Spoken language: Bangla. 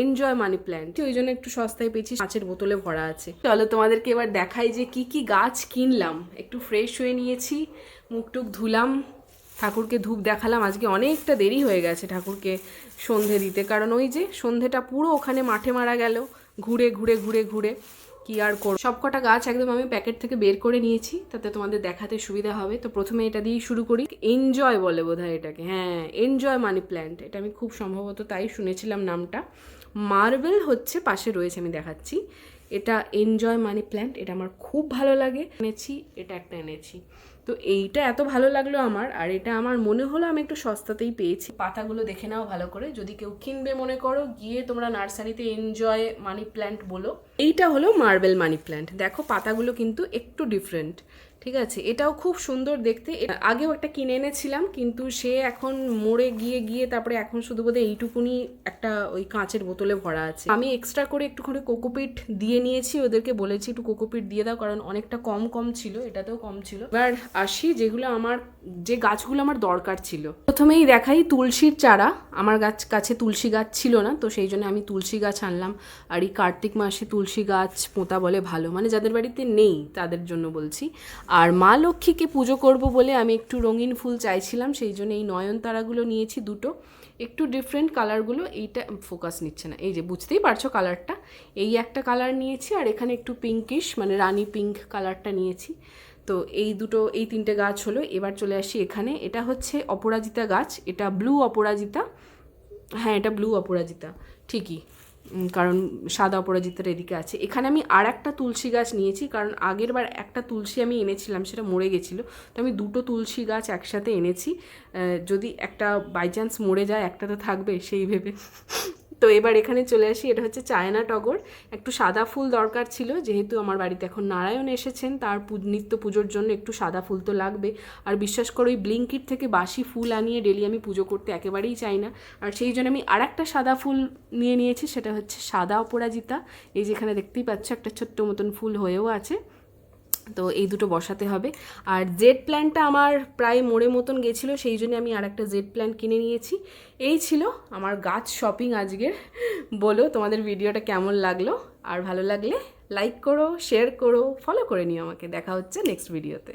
এনজয় মানি প্ল্যান্ট, ওই জন্য একটু সস্তায় পেয়েছি, কাঁচের বোতলে ভরা আছে। চলো তোমাদেরকে এবার দেখাই যে কি কি গাছ কিনলাম। একটু ফ্রেশ হয়ে নিয়েছি, মুখ টুক ধুলাম, ঠাকুরকে ধূপ দেখালাম। আজকে অনেকটা দেরি হয়ে গেছে ঠাকুরকে সন্ধে দিতে, কারণ ওই যে সন্ধেটা পুরো ওখানে মাঠে মারা গেল ঘুরে ঘুরে ঘুরে ঘুরে। কি আর করব, সবকটা গাছ একদম আমি প্যাকেট থেকে বের করে নিয়েছি, তাতে তোমাদের দেখাতে সুবিধা হবে। তো প্রথমে এটা দিয়েই শুরু করি। এনজয় বলে বোধহয় এটাকে, হ্যাঁ এনজয় মানি প্ল্যান্ট, এটা আমি খুব সম্ভবত তাই শুনেছিলাম নামটা। মার্বেল হচ্ছে পাশে রয়েছে, আমি দেখাচ্ছি। এটা এনজয় মানি প্ল্যান্ট, এটা আমার খুব ভালো লাগে, এনেছি এটা একটা এনেছি। তো এইটা এত ভালো লাগলো আমার, আর এটা আমার মনে হলো আমি একটু সস্তাতেই পেয়েছি। পাতাগুলো দেখে নাও ভালো করে, যদি কেউ কিনবে মনে করো গিয়ে তোমরা নার্সারিতে এনজয় মানি প্ল্যান্ট বলো। এইটা হলো মার্বেল মানি প্ল্যান্ট, দেখো পাতাগুলো কিন্তু একটু ডিফারেন্ট, ঠিক আছে। এটাও খুব সুন্দর দেখতে। আগেও একটা কিনে এনেছিলাম, কিন্তু সে এখন মরে গিয়ে গিয়ে তারপরে এখন শুধু বোধহয় এইটুকুনি একটা ওই কাঁচের বোতলে ভরা আছে। আমি এক্সট্রা করে একটুখানি কোকোপিট দিয়ে নিয়েছি, ওদেরকে বলেছি একটু কোকোপিট দিয়ে দাও, কারণ অনেকটা কম কম ছিল, এটাতেও কম ছিল। এবার আসি যেগুলো আমার, যে গাছগুলো আমার দরকার ছিল। প্রথমেই দেখাই তুলসীর চারা। আমার কাছে তুলসী গাছ ছিল না, তো সেই জন্য আমি তুলসী গাছ আনলাম। আর এই কার্তিক মাসে তুলসী গাছ পোঁতা বলে ভালো, মানে যাদের বাড়িতে নেই তাদের জন্য বলছি। আর মা লক্ষ্মীকে পুজো করব বলে আমি একটু রঙিন ফুল চাইছিলাম, সেই জন্য এই নয়নতারাগুলো নিয়েছি দুটো, একটু ডিফারেন্ট কালারগুলো। এইটা ফোকাস নিচ্ছে না, এই যে বুঝতেই পারছো কালারটা। এই একটা কালার নিয়েছি, আর এখানে একটু পিঙ্কিশ মানে রানী পিঙ্ক কালারটা নিয়েছি। তো এই দুটো, এই তিনটে গাছ হলো। এবার চলে আসি এখানে, এটা হচ্ছে অপরাজিতা গাছ, এটা ব্লু অপরাজিতা, হ্যাঁ এটা ব্লু অপরাজিতা ঠিকই, কারণ সাদা অপরাজিতার এদিকে আছে। এখানে আমি আর একটা তুলসী গাছ নিয়েছি, কারণ আগের বার একটা তুলসী আমি এনেছিলাম, সেটা মরে গেছিলো, তো আমি দুটো তুলসী গাছ একসাথে এনেছি, যদি একটা বাই চান্স মরে যায় একটা তো থাকবে সেই ভেবে। তো এবার এখানে চলে আসি, এটা হচ্ছে চায়না টগর। একটু সাদা ফুল দরকার ছিল, যেহেতু আমার বাড়িতে এখন নারায়ণ এসেছেন, তার নিত্য পুজোর জন্য একটু সাদা ফুল তো লাগবে। আর বিশ্বাস করো ওই ব্লিঙ্কিট থেকে বাসি ফুল আনিয়ে ডেলি আমি পুজো করতে একেবারেই চাই না, আর সেই জন্য আমি আর একটা সাদা ফুল নিয়ে নিয়েছি, সেটা হচ্ছে সাদা অপরাজিতা। এই যেখানে দেখতেই পাচ্ছ একটা ছোট্ট মতন ফুল হয়েও আছে, তো এই দুটো বসাতে হবে। আর জেড প্ল্যান্টটা আমার প্রায় মোড়ে মতন গেছিলো, সেই জন্য আমি আর একটা জেড প্ল্যান্ট কিনে নিয়েছি। এই ছিল আমার গাছ শপিং আজকের। বলো তোমাদের ভিডিওটা কেমন লাগলো, আর ভালো লাগলে লাইক করো, শেয়ার করো, ফলো করে নিও আমাকে। দেখা হচ্ছে নেক্সট ভিডিওতে।